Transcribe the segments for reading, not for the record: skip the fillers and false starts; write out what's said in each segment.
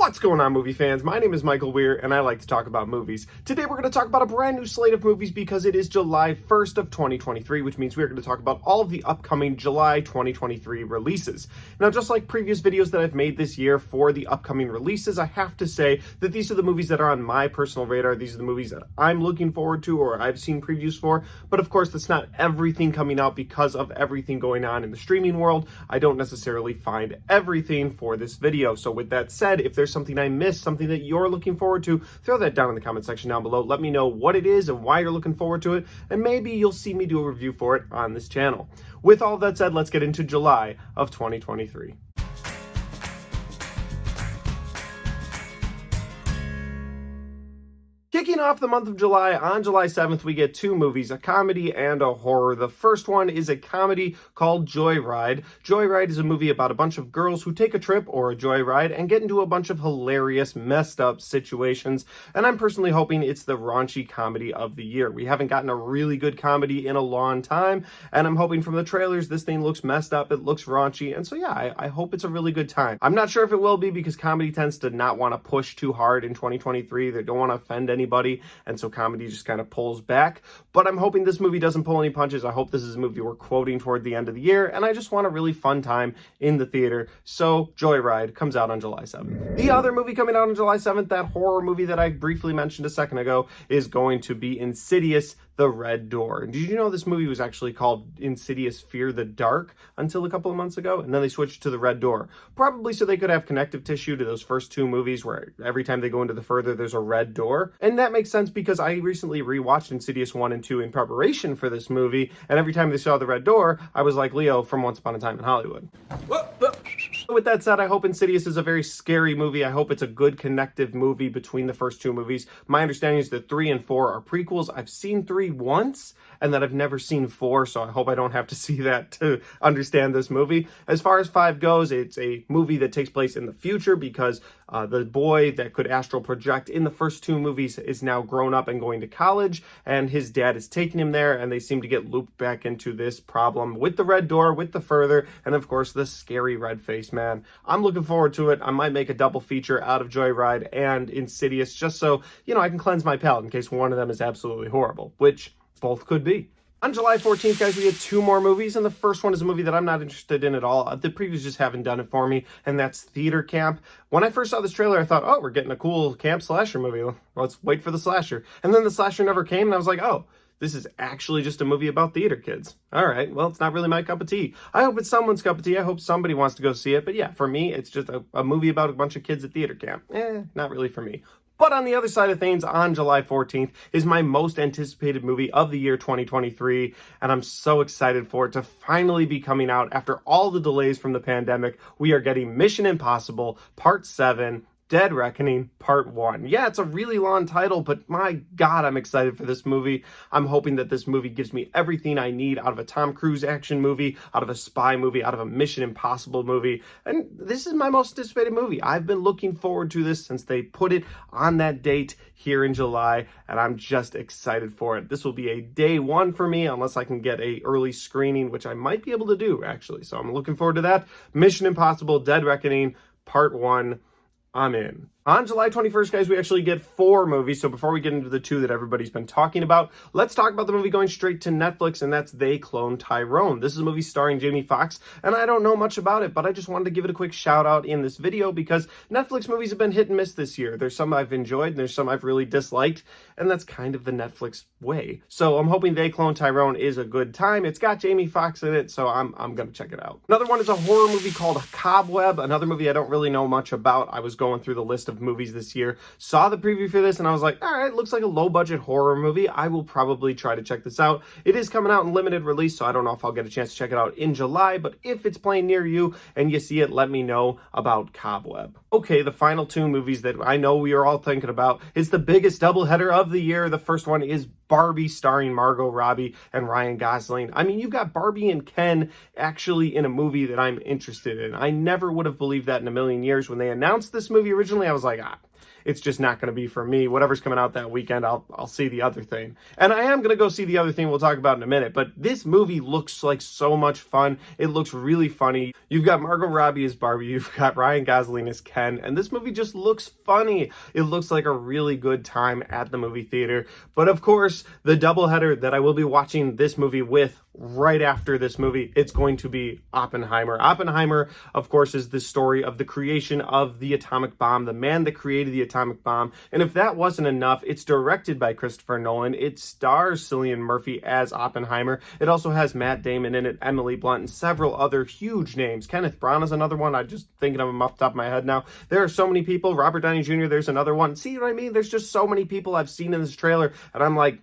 What's going on, movie fans? My name is Michael Weir, and I like to talk about movies. Today we're going to talk about a brand new slate of movies because it is July 1st of 2023, which means we're going to talk about all of the upcoming July 2023 releases. Now, just like previous videos that I've made this year for the upcoming releases, I have to say that these are the movies that are on my personal radar. These are the movies that I'm looking forward to or I've seen previews for, but of course, that's not everything coming out because of everything going on in the streaming world. I don't necessarily find everything for this video. So with that said, if there's something I missed, something that you're looking forward to, throw that down in the comment section down below. Let me know what it is and why you're looking forward to it, and maybe you'll see me do a review for it on this channel. With all that said, let's get into July of 2023. Kicking off the month of July, on July 7th, we get two movies, a comedy and a horror. The first one is a comedy called Joyride. Joyride is a movie about a bunch of girls who take a trip or a joyride and get into a bunch of hilarious, messed up situations. And I'm personally hoping it's the raunchy comedy of the year. We haven't gotten a really good comedy in a long time, and I'm hoping from the trailers this thing looks messed up, it looks raunchy, and so yeah, I hope it's a really good time. I'm not sure if it will be because comedy tends to not want to push too hard in 2023. They don't want to offend anybody, and so comedy just kind of pulls back. But I'm hoping this movie doesn't pull any punches. I hope this is a movie we're quoting toward the end of the year, and I just want a really fun time in the theater. So Joyride comes out on July 7th. The other movie coming out on July 7th, that horror movie that I briefly mentioned a second ago, is going to be Insidious: The Red Door. Did you know this movie was actually called Insidious: Fear the Dark until a couple of months ago? And then they switched to The Red Door. Probably so they could have connective tissue to those first two movies where every time they go into the further, there's a red door. And that makes sense because I recently rewatched Insidious 1 and 2 in preparation for this movie. And every time they saw the red door, I was like Leo from Once Upon a Time in Hollywood. With that said, I hope Insidious is a very scary movie. I hope it's a good connective movie between the first two movies. My understanding is that 3 and 4 are prequels. I've seen 3 once, and that I've never seen 4, so I hope I don't have to see that to understand this movie. As far as 5 goes, it's a movie that takes place in the future because the boy that could astral project in the first 2 movies is now grown up and going to college, and his dad is taking him there, and they seem to get looped back into this problem with the red door, with the further, and of course the scary red face man. I'm looking forward to it. I might make a double feature out of Joyride and Insidious just so, I can cleanse my palate in case one of them is absolutely horrible, which both could be. On July 14th, guys, we get 2 more movies, and the first one is a movie that I'm not interested in at all. The previews just haven't done it for me, and that's Theater Camp. When I first saw this trailer, I thought, oh, we're getting a cool camp slasher movie. Let's wait for the slasher. And then the slasher never came, and I was like, oh, this is actually just a movie about theater kids. All right, well, it's not really my cup of tea. I hope it's someone's cup of tea. I hope somebody wants to go see it. But yeah, for me, it's just a movie about a bunch of kids at theater camp. Not really for me. But on the other side of things, on July 14th is my most anticipated movie of the year 2023, and I'm so excited for it to finally be coming out after all the delays from the pandemic. We are getting Mission Impossible Part 7, Dead Reckoning Part 1. Yeah, it's a really long title, but my God, I'm excited for this movie. I'm hoping that this movie gives me everything I need out of a Tom Cruise action movie, out of a spy movie, out of a Mission Impossible movie. And this is my most anticipated movie. I've been looking forward to this since they put it on that date here in July, and I'm just excited for it. This will be a day one for me unless I can get a early screening, which I might be able to do, actually. So I'm looking forward to that. Mission Impossible Dead Reckoning Part 1. I'm in. On July 21st, guys, we actually get 4 movies. So before we get into the 2 that everybody's been talking about, let's talk about the movie going straight to Netflix, and that's They Cloned Tyrone. This is a movie starring Jamie Foxx, and I don't know much about it, but I just wanted to give it a quick shout out in this video because Netflix movies have been hit and miss this year. There's some I've enjoyed, and there's some I've really disliked, and that's kind of the Netflix way. So I'm hoping They Cloned Tyrone is a good time. It's got Jamie Foxx in it, so I'm going to check it out. Another one is a horror movie called Cobweb, another movie I don't really know much about. I was going through the list of movies this year, saw the preview for this, and I was like, all right, looks like a low-budget horror movie. I will probably try to check this out. It is coming out in limited release, so I don't know if I'll get a chance to check it out in July, but if it's playing near you and you see it, let me know about Cobweb. Okay, the final 2 movies that I know we are all thinking about is the biggest doubleheader of the year. The first one is Barbie, starring Margot Robbie and Ryan Gosling. I mean, you've got Barbie and Ken actually in a movie that I'm interested in. I never would have believed that in a million years. When they announced this movie originally, I was like, it's just not going to be for me. Whatever's coming out that weekend, I'll see the other thing. And I am going to go see the other thing we'll talk about in a minute, but this movie looks like so much fun. It looks really funny. You've got Margot Robbie as Barbie, you've got Ryan Gosling as Ken, and this movie just looks funny. It looks like a really good time at the movie theater. But of course, the doubleheader that I will be watching this movie with right after this movie, it's going to be Oppenheimer. Oppenheimer, of course, is the story of the creation of the atomic bomb, the man that created the atomic bomb. And if that wasn't enough, it's directed by Christopher Nolan. It stars Cillian Murphy as Oppenheimer. It also has Matt Damon in it, Emily Blunt, and several other huge names. Kenneth Branagh is another one. I'm just thinking of him off the top of my head now. There are so many people. Robert Downey Jr., there's another one. See what I mean? There's just so many people I've seen in this trailer, and I'm like,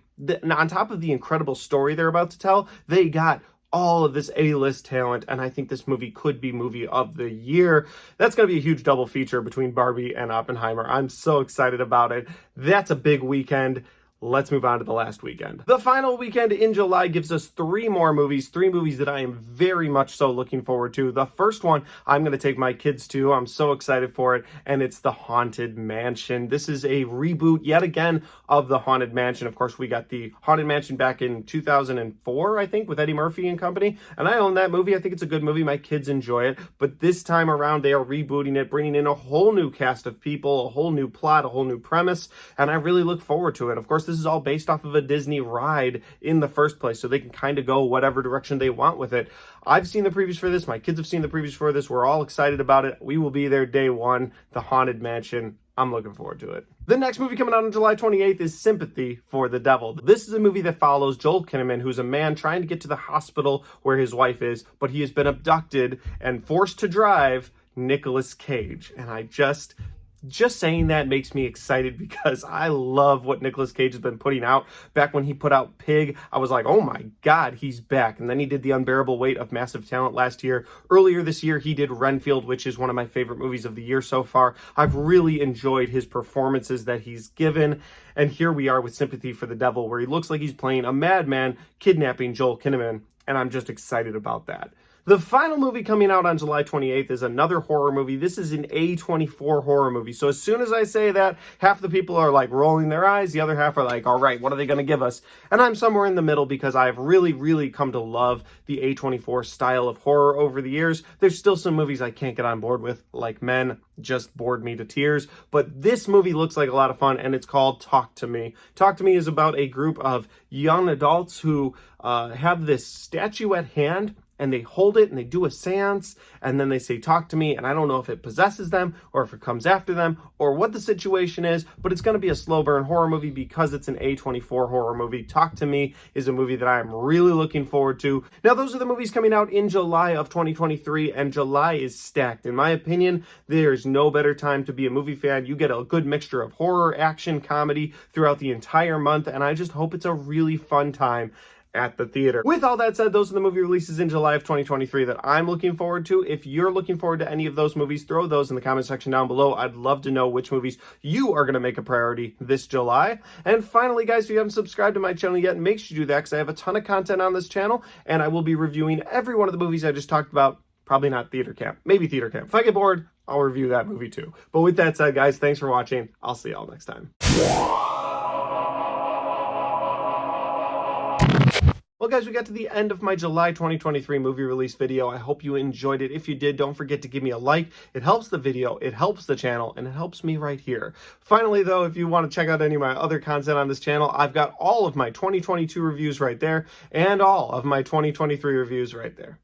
on top of the incredible story they're about to tell, they got all of this A-list talent, and I think this movie could be movie of the year. That's going to be a huge double feature between Barbie and Oppenheimer. I'm so excited about it. That's a big weekend. Let's move on to the last weekend. The final weekend in July gives us three movies that I am very much so looking forward to. The first one I'm going to take my kids to. I'm so excited for it, and it's The Haunted Mansion. This is a reboot yet again of The Haunted Mansion. Of course, we got The Haunted Mansion back in 2004, I think, with Eddie Murphy and company, and I own that movie. I think it's a good movie. My kids enjoy it, but this time around, they are rebooting it, bringing in a whole new cast of people, a whole new plot, a whole new premise, and I really look forward to it. Of course, this is all based off of a Disney ride in the first place, so they can kind of go whatever direction they want with it. I've seen the previews for this. My kids have seen the previews for this. We're all excited about it. We will be there day one. The Haunted Mansion. I'm looking forward to it. The next movie coming out on July 28th is Sympathy for the Devil. This is a movie that follows Joel Kinnaman, who's a man trying to get to the hospital where his wife is, but he has been abducted and forced to drive Nicolas Cage. And I just saying that makes me excited because I love what Nicolas Cage has been putting out. Back when he put out Pig, I was like, oh my God, he's back. And then he did The Unbearable Weight of Massive Talent last year. Earlier this year, he did Renfield, which is one of my favorite movies of the year so far. I've really enjoyed his performances that he's given. And here we are with Sympathy for the Devil, where he looks like he's playing a madman kidnapping Joel Kinnaman. And I'm just excited about that. The final movie coming out on July 28th is another horror movie. This is an A24 horror movie. So as soon as I say that, half the people are like rolling their eyes. The other half are like, all right, what are they going to give us? And I'm somewhere in the middle because I've really come to love the A24 style of horror over the years. There's still some movies I can't get on board with, like Men just bored me to tears. But this movie looks like a lot of fun, and it's called Talk to Me. Talk to Me is about a group of young adults who have this statue at hand, and they hold it and they do a seance, and then they say, talk to me. And I don't know if it possesses them or if it comes after them or what the situation is, but it's going to be a slow burn horror movie because it's an A24 horror movie. Talk to Me is a movie that I am really looking forward to. Now, those are the movies coming out in July of 2023, and July is stacked. In my opinion, there's no better time to be a movie fan. You get a good mixture of horror, action, comedy throughout the entire month, and I just hope it's a really fun time at the theater. With all that said, those are the movie releases in July of 2023 that I'm looking forward to. If you're looking forward to any of those movies, throw those in the comment section down below. I'd love to know which movies you are going to make a priority this July. And finally, guys, if you haven't subscribed to my channel yet, make sure you do that because I have a ton of content on this channel, and I will be reviewing every one of the movies I just talked about. Probably not Theater Camp, maybe Theater Camp. If I get bored, I'll review that movie too. But with that said, guys, thanks for watching. I'll see y'all next time. Well, guys, we got to the end of my July 2023 movie release video. I hope you enjoyed it. If you did, don't forget to give me a like. It helps the video, it helps the channel, and it helps me right here. Finally, though, if you want to check out any of my other content on this channel, I've got all of my 2022 reviews right there and all of my 2023 reviews right there.